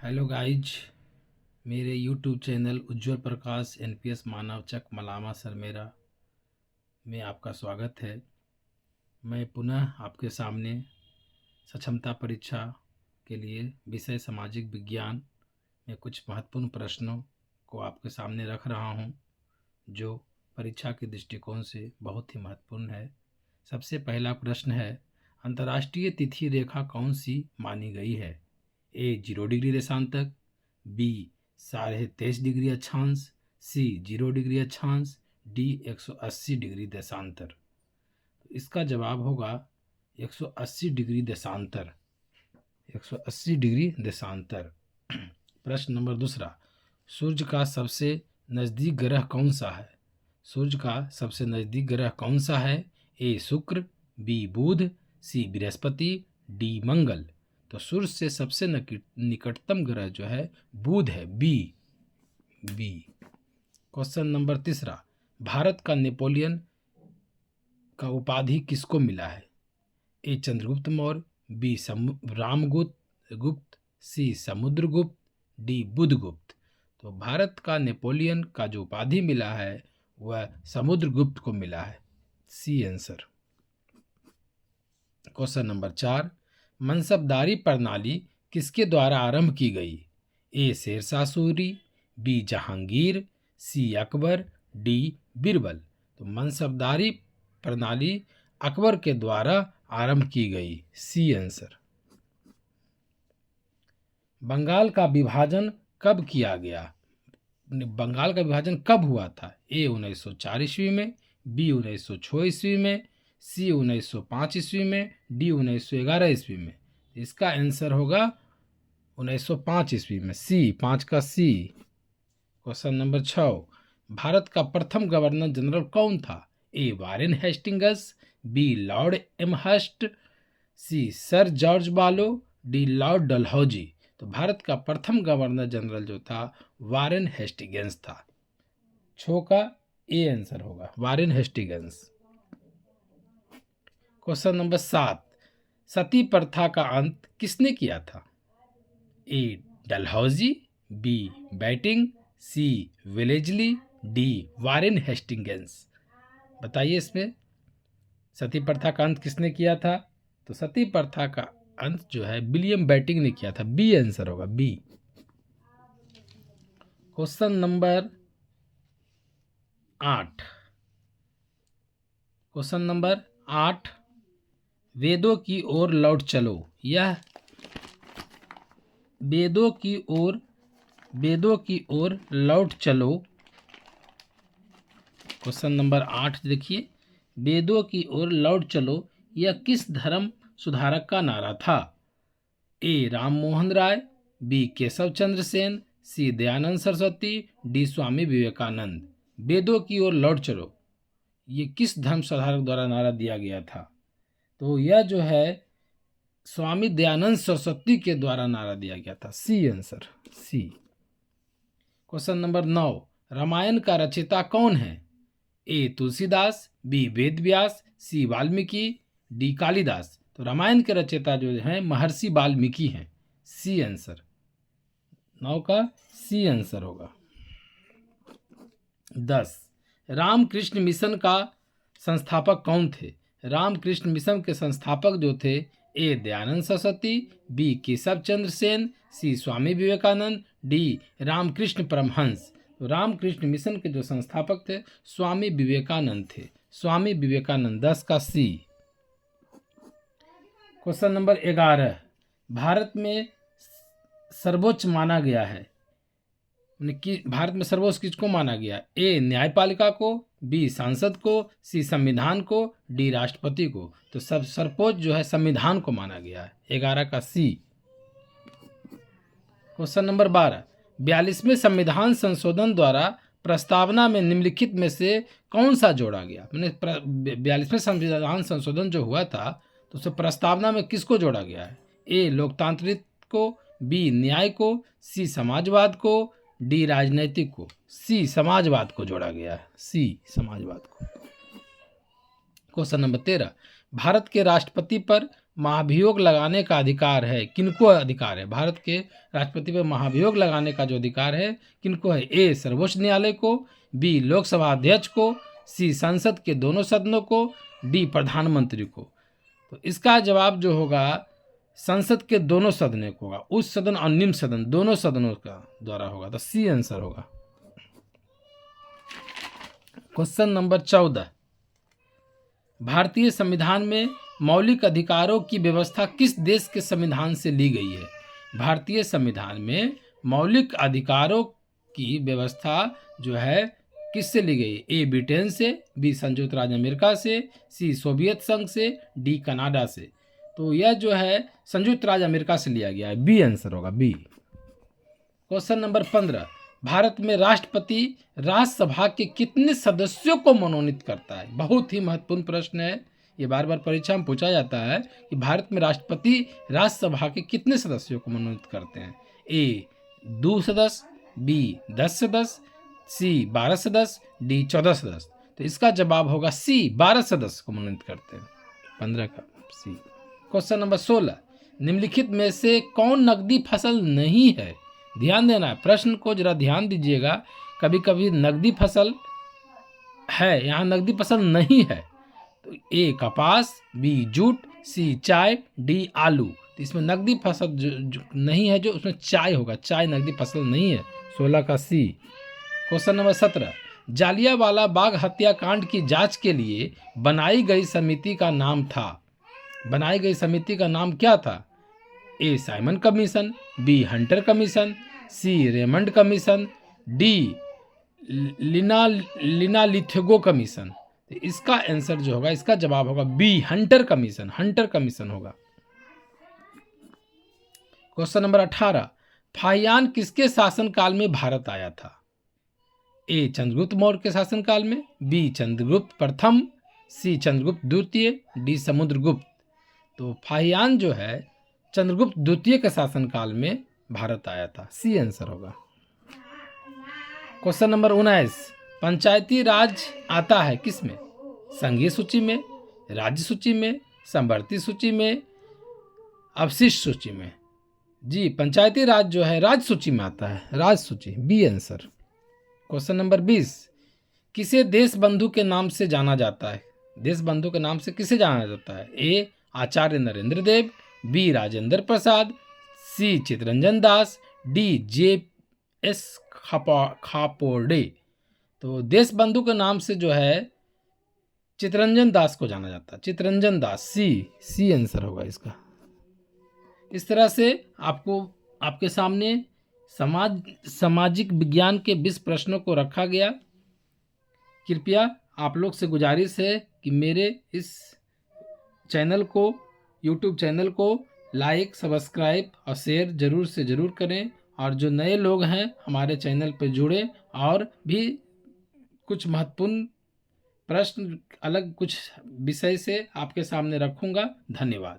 Hello guys, मेरे YouTube channel उज्ज्वल प्रकाश NPS मानवचक मलामा Sarmera में आपका स्वागत है। मैं पुनः आपके सामने सक्षमता परीक्षा के लिए विषय सामाजिक विज्ञान में कुछ महत्वपूर्ण प्रश्नों को आपके सामने रख रहा हूं, जो परीक्षा के दृष्टिकोण से बहुत ही महत्वपूर्ण है। सबसे पहला प्रश्न है, अंतर्राष्ट्रीय तिथि रेखा कौन सी मानी गई है? ए 0 डिग्री देशांतक, बी 23.5 डिग्री अक्षांश, सी 0 डिग्री अक्षांश, डी 180 डिग्री देशांतर। तो इसका जवाब होगा 180 डिग्री देशांतर। 180 डिग्री देशांतर। प्रश्न नंबर दूसरा, सूर्य का सबसे नज़दीक ग्रह कौन सा है? सूर्य का सबसे नज़दीक ग्रह कौन सा है? ए शुक्र, बी बुध, सी बृहस्पति, डी मंगल। तो सूर्य से सबसे निकटतम ग्रह जो है बुध है, बी। क्वेश्चन नंबर तीसरा, भारत का नेपोलियन का उपाधि किसको मिला है? ए चंद्रगुप्त मौर्य, बी रामगुप्त, सी समुद्रगुप्त, डी बुधगुप्त। तो भारत का नेपोलियन का जो उपाधि मिला है वह समुद्रगुप्त को मिला है, सी आंसर। क्वेश्चन नंबर 4, मनसबदारी प्रणाली किसके द्वारा आरंभ की गई? ए शेरशाह सूरी, बी जहांगीर, सी अकबर, डी बीरबल। तो मनसबदारी प्रणाली अकबर के द्वारा आरंभ की गई, सी आंसर। बंगाल का विभाजन कब किया गया? बंगाल का विभाजन कब हुआ था? ए 1904 ईस्वी में, बी 1906 ईस्वी में, सी 1905 ईस्वी में, डी 1911 ईस्वी में। इसका आंसर होगा 1905 ईस्वी में, सी, 5 का सी। क्वेश्चन नंबर 6, भारत का प्रथम गवर्नर जनरल कौन था? A Warren Hastings, B Lord Amherst, C Sir George Barlow, D Lord Dalhousie. तो भारत का प्रथम गवर्नर जनरल जो था वारेन हेस्टिंग्स था। 6 का ए आंसर होगा, वारेन हेस्टिंग्स। क्वेश्चन नंबर 7, सती प्रथा का अंत किसने किया था? A Dalhousie, B Bentinck, C Wellesley, D Warren Hastings. बताइए इसमें सती प्रथा का अंत किसने किया था? तो सती प्रथा का अंत जो है विलियम बैटिंग ने किया था, बी आंसर होगा, B. Question number 8, question number 8, वेदों की ओर लौट चलो। यह वेदों की ओर लौट चलो। क्वेश्चन नंबर 8 देखिए, वेदों की ओर लौट चलो यह किस धर्म सुधारक का नारा था? ए राम मोहन राय, बी केशव चंद्र सेन, सी दयानंद सरस्वती, डी स्वामी विवेकानंद। वेदों की ओर लौट चलो ये किस धर्म सुधारक द्वारा नारा दिया गया था? तो यह जो है स्वामी दयानंद सरस्वती के द्वारा नारा दिया गया था, सी आंसर, सी। क्वेश्चन नंबर 9, रामायण का रचयिता कौन है? ए तुलसीदास, बी वेद व्यास, सी वाल्मीकि, डी कालिदास। तो रामायण के रचयिता जो हैं महर्षि वाल्मीकि हैं, सी आंसर। 9 का सी आंसर होगा। 10, रामकृष्ण मिशन का संस्थापक कौन थे? रामकृष्ण मिशन के संस्थापक जो थे, ए दयानंद सरस्वती, बी केशव चंद्र सेन, सी स्वामी विवेकानंद, डी रामकृष्ण परमहंस। तो रामकृष्ण मिशन के जो संस्थापक थे स्वामी विवेकानंद थे, स्वामी विवेकानंद, 10 का सी। क्वेश्चन नंबर 11, भारत में सर्वोच्च माना गया है कि भारत में सर्वोच्च किसको माना गया? ए न्यायपालिका को, बी सांसद को, सी संविधान को, डी राष्ट्रपति को। तो सब सर्वोच्च जो है संविधान को माना गया है, 11 का सी। क्वेश्चन नंबर 12, 42वें संविधान संशोधन द्वारा प्रस्तावना में निम्नलिखित में से कौन सा जोड़ा गया? मैंने 42वें संविधान संशोधन जो हुआ था तो उसे प्रस्तावना में किसको जोड़ा गया है? ए लोकतांत्रिक को, बी न्याय को, सी समाजवाद को, डी राजनैतिक को। सी समाजवाद को जोड़ा गया है, सी समाजवाद को। क्वेश्चन नंबर 13, भारत के राष्ट्रपति पर महाभियोग लगाने का अधिकार है? किनको अधिकार है? भारत के राष्ट्रपति पर महाभियोग लगाने का जो अधिकार है किनको है? ए सर्वोच्च न्यायालय को, बी लोकसभा अध्यक्ष को, सी संसद के दोनों सदनों को, डी प्रधानमंत्री को। तो इसका जवाब जो होगा संसद के दोनों सदनों को होगा, उच्च सदन और निम्न सदन दोनों सदनों का द्वारा होगा। तो सी आंसर होगा। क्वेश्चन नंबर 14, भारतीय संविधान में मौलिक अधिकारों की व्यवस्था किस देश के संविधान से ली गई है? भारतीय संविधान में मौलिक अधिकारों की व्यवस्था जो है किससे ली गई? ए ब्रिटेन से, बी संयुक्त राज्य अमेरिका से, सी सोवियत संघ से, डी कनाडा से। तो यह जो है संयुक्त राज्य अमेरिका से लिया गया है। बी आंसर होगा, बी। क्वेश्चन नंबर 15, भारत में राष्ट्रपति राज्यसभा के कितने सदस्यों को मनोनीत करता है? बहुत ही महत्वपूर्ण प्रश्न है, ये बार बार परीक्षा में पूछा जाता है कि भारत में राष्ट्रपति राज्यसभा के कितने सदस्यों को मनोनीत करते हैं? ए 2 सदस्य, बी 10 सदस्य, सी 12 सदस्य, डी 14 सदस्य। तो इसका जवाब होगा सी 12 सदस्य को मनोनीत करते हैं। 15 का सी। क्वेश्चन नंबर 16, निम्नलिखित में से कौन नकदी फसल नहीं है? ध्यान देना है, प्रश्न को जरा ध्यान दीजिएगा। कभी कभी नकदी फसल है, यहाँ नकदी फसल नहीं है। तो ए कपास, बी जूट, सी चाय, डी आलू। तो इसमें नकदी फसल जो नहीं है, जो उसमें चाय होगा, चाय नकदी फसल नहीं है। 16 का सी। क्वेश्चन नंबर 17, जालियांवाला बाग हत्याकांड की जांच के लिए बनाई गई समिति का नाम था? बनाई गई समिति का नाम क्या था? A Simon commission, B Hunter commission, C Raymond commission, D Linlithgow commission. तो इसका आंसर जो होगा, इसका जवाब होगा B Hunter commission. Hunter commission होगा। क्वेश्चन नंबर 18, फाहियान किसके शासनकाल में भारत आया था? ए चंद्रगुप्त मौर्य के शासनकाल में, बी चंद्रगुप्त प्रथम, सी चंद्रगुप्त द्वितीय, डी समुद्रगुप्त। तो फाहियान जो है चंद्रगुप्त द्वितीय के शासनकाल में भारत आया था। सी आंसर होगा। क्वेश्चन नंबर 19, पंचायती राज आता है किस में? संघीय सूची में, राज्य सूची में, समवर्ती सूची में, अवशिष्ट सूची में। जी पंचायती राज जो है राज्य सूची में आता है, राज्य सूची। B answer. क्वेश्चन नंबर 20, किसे देश बंधु के नाम से जाना जाता है? देश बंधु के नाम से किसे जाना जाता है? ए आचार्य नरेंद्र देव, बी राजेंद्र प्रसाद, सी चित्तरंजन दास, डी जे.एस. खापोर्डे। तो देश बंधु के नाम से जो है चित्तरंजन दास को जाना जाता है। चित्तरंजन दास। सी आंसर होगा इसका। इस तरह से आपको आपके सामने सामाजिक विज्ञान के 20 प्रश्नों को रखा गया। कृपया आप लोग से गुजारिश है कि मेरे इस चैनल को, यूट्यूब चैनल को लाइक, सब्सक्राइब और शेयर जरूर से ज़रूर करें। और जो नए लोग हैं हमारे चैनल पर जुड़े, और भी कुछ महत्वपूर्ण प्रश्न अलग कुछ विषय से आपके सामने रखूंगा। धन्यवाद।